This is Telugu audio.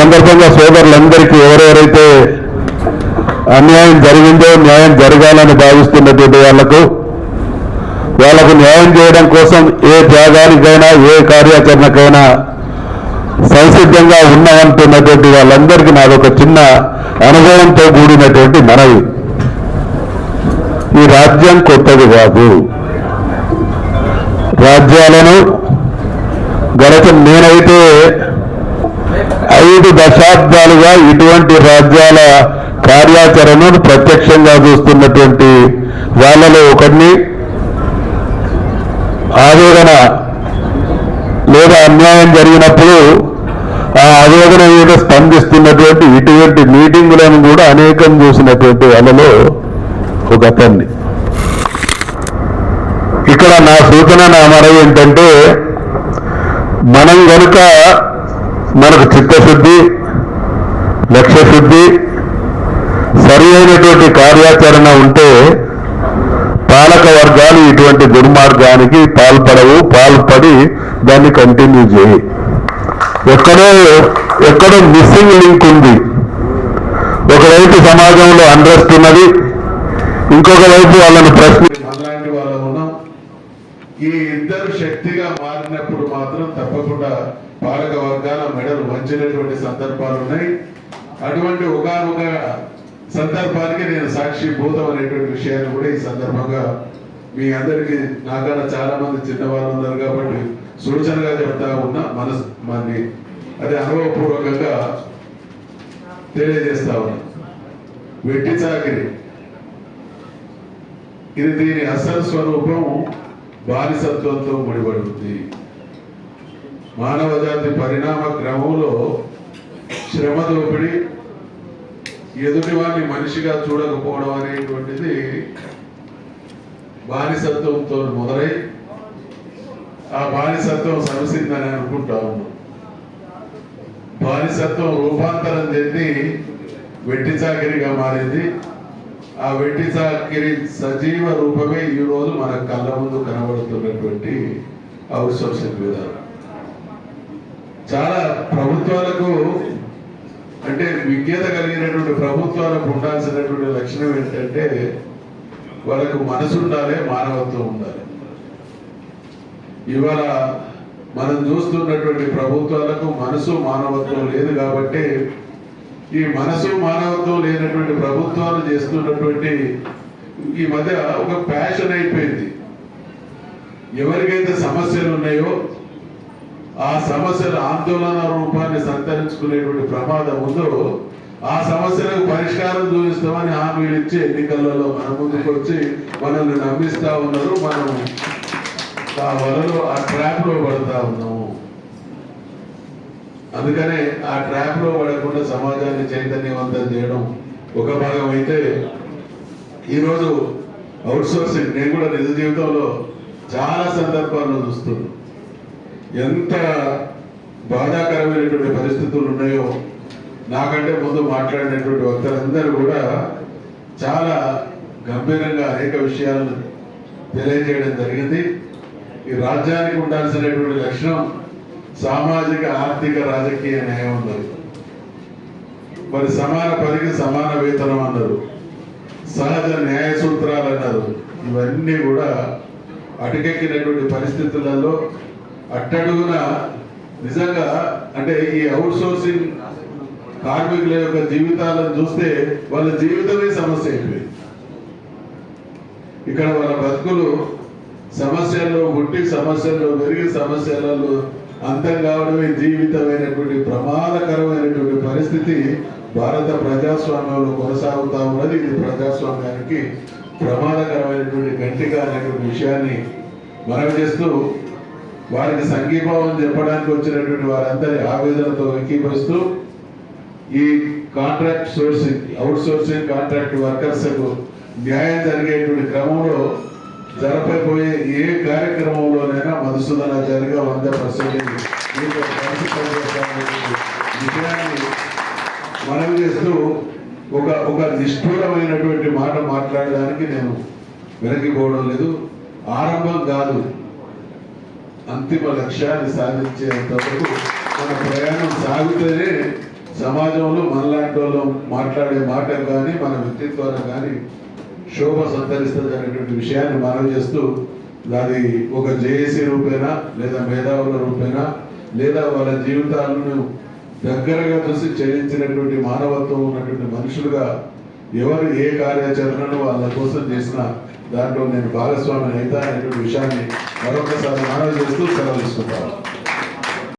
సందర్భంగా సోదరులందరికీ ఎవరెవరైతే అన్యాయం జరిగిందో న్యాయం జరగాలని భావిస్తున్నటువంటి వాళ్ళకు న్యాయం చేయడం కోసం ఏ త్యాగానికైనా ఏ కార్యాచరణకైనా సంసిద్ధంగా ఉన్నామంటున్నటువంటి వాళ్ళందరికీ నాదొక చిన్న అనుభవంతో కూడినటువంటి మనవి. ఈ రాజ్యం కొత్తది కాదు. రాజ్యాలను నేనైతే 5 దశాబ్దాలుగా ఇటువంటి రాజ్యాల కార్యాచరణను ప్రత్యక్షంగా చూస్తున్నటువంటి వాళ్ళలో ఒకరిని. ఆవేదన లేదా అన్యాయం జరిగినప్పుడు ఆ ఆవేదన మీద స్పందిస్తున్నటువంటి ఇటువంటి మీటింగులను కూడా అనేకం చూసినటువంటి వాళ్ళలో ఒక అతన్ని. ఇక్కడ నా సూచన, నా మనవి ఏంటంటే, మనం కనుక మనకు చిత్తశుద్ధి, లక్ష్యశుద్ధి, సరి అయినటువంటి కార్యాచరణ ఉంటే పాలక వర్గాలు ఇటువంటి దుర్మార్గానికి పాల్పడి దాన్ని కంటిన్యూ చేయి. ఎక్కడో మిస్సింగ్ లింక్ ఉంది. ఒకవైపు సమాజంలో అన్రెస్ట్ ఉన్నది, ఇంకొక వైపు వాళ్ళని అలాంటి వాళ్ళు ఉన్నాం. ఈ ఇద్దరు శక్తిగా మారినప్పుడు మాత్రం తప్పకుండా పాలక వర్గాల మెడలు వంచినటువంటి సందర్భాలు ఉన్నాయి. అటువంటి ఒకానొక సందర్భానికి నేను సాక్షిభూతం అనేటువంటి విషయాన్ని కూడా ఈ సందర్భంగా మీ అందరికీ, నాకన్నా చాలా మంది చిన్నవాళ్ళు ఉన్నారు కాబట్టి సూచనగా చెప్తా ఉన్నా, మనని అది అనుభవపూర్వకంగా తెలియజేస్తా ఉన్నా. వెట్టి చాకిరి ఇది దీని అసలు స్వరూపం బానిసత్వంతో ముడిపడి ఉంది. మానవ జాతి పరిణామ క్రమంలో శ్రమ దోపిడి, ఎదుటి వారిని మనిషిగా చూడకపోవడం అనేటువంటిది బానిసత్వంతో మొదలై ఆ బానిసత్వం సమసిందని అనుకుంటా ఉన్నాం. బానిసత్వం రూపాంతరం చెంది వెట్టి చాకిరిగా మారింది. ఆ వెట్టి చాకిరి సజీవ రూపమే ఈరోజు మన కళ్ళ ముందు కనబడుతున్నటువంటి అవుట్ సోర్సింగ్ విధానం. చాలా ప్రభుత్వాలకు, అంటే విజ్ఞత కలిగినటువంటి ప్రభుత్వాలకు ఉండాల్సినటువంటి లక్షణం ఏంటంటే, వాళ్ళకు మనసు ఉండాలి, మానవత్వం ఉండాలి. ఇవాళ మనం చూస్తున్నటువంటి ప్రభుత్వాలకు మనసు మానవత్వం లేదు కాబట్టి ఈ మనసు మానవత్వం లేనటువంటి ప్రభుత్వాలు చేస్తున్నటువంటి ఈ మధ్య ఒక ప్యాషన్ అయిపోయింది. ఎవరికైతే సమస్యలు ఉన్నాయో ఆ సమస్యల ఆందోళన రూపాన్ని సంతరించుకునేటువంటి ప్రమాదం ఉందో ఆ సమస్యలకు పరిష్కారం చూపిస్తామని హామీలు ఇచ్చి ఎన్నికలలో మన ముందుకు వచ్చి మనల్ని నమ్మిస్తా ఉన్నారు. మనం ఆ వలలో, ఆ ట్రాప్ లో పడుతూ ఉన్నాము. అందుకనే ఆ ట్రాప్ లో పడకుండా సమాజాన్ని చైతన్యవంతం చేయడం ఒక భాగం అయితే, ఈరోజు అవుట్ సోర్సింగ్ నేను కూడా నిజ జీవితంలో చాలా సందర్భాల్లో చూస్తున్నాను. ఎంత బాధాకరమైనటువంటి పరిస్థితులు ఉన్నాయో నాకంటే ముందు మాట్లాడినటువంటి వక్తలందరూ కూడా చాలా గంభీరంగా అనేక విషయాలను తెలియజేయడం జరిగింది. ఈ రాజ్యానికి ఉండాల్సినటువంటి లక్షణం సామాజిక, ఆర్థిక, రాజకీయ న్యాయం అన్నారు. మరి సమాన పనికి సమాన వేతనం అన్నారు, సహజ న్యాయ సూత్రాలు అన్నారు. ఇవన్నీ కూడా అటకెక్కినటువంటి పరిస్థితులలో అట్టడుగున నిజంగా, అంటే ఈ అవుట్ సోర్సింగ్ కార్మికుల యొక్క జీవితాలను చూస్తే వాళ్ళ జీవితమే సమస్య అయిపోయింది. ఇక్కడ వాళ్ళ బతుకులు సమస్యల్లో పుట్టి, సమస్యల్లో పెరిగి, సమస్యలలో అంతం కావడమే జీవితమైనటువంటి ప్రమాదకరమైనటువంటి పరిస్థితి భారత ప్రజాస్వామ్యంలో కొనసాగుతా ఉన్నది. ఇది ప్రజాస్వామ్యానికి ప్రమాదకరమైనటువంటి గంటిగా అనేటువంటి విషయాన్ని మనవి చేస్తూ, వారికి సంఘీభావం చెప్పడానికి వచ్చినటువంటి వారందరి ఆవేదనతో ఏకీభవిస్తూ, ఈ contract sourcing, outsourcing contract వర్కర్స్కు న్యాయం జరిగేటువంటి క్రమంలో జరపబోయే ఏ కార్యక్రమంలోనైనా మధుసూదనాచారిగా 100% విషయాన్ని మనవి చేస్తూ ఒక నిష్ఠూరమైనటువంటి మాట మాట్లాడడానికి నేను వెనక్కిపోవడం లేదు. ఆరంభం కాదు, అంతిమ లక్ష్యాన్ని సాధించేంత వరకు మన ప్రయాణం సాగుతూనే సమాజంలో మనలాంటి వాళ్ళు మాట్లాడే మాటలు కానీ మన వ్యక్తిత్వాలు కానీ శోభ సంతరిస్తుంది అనేటువంటి విషయాన్ని మనవి చేస్తూ అది ఒక జేఏసీ రూపేనా లేదా మేధావుల రూపేనా లేదా వాళ్ళ జీవితాలను దగ్గరగా చూసి చెల్లించినటువంటి మానవత్వం ఉన్నటువంటి మనుషులుగా ఎవరు ఏ కార్యాచరణను వాళ్ళ కోసం చేసిన దాంట్లో నేను భాగస్వామిని అవుతా అనేటువంటి విషయాన్ని మరొకసారి మనవి చేస్తూ సెలవు తీసుకుంటాను.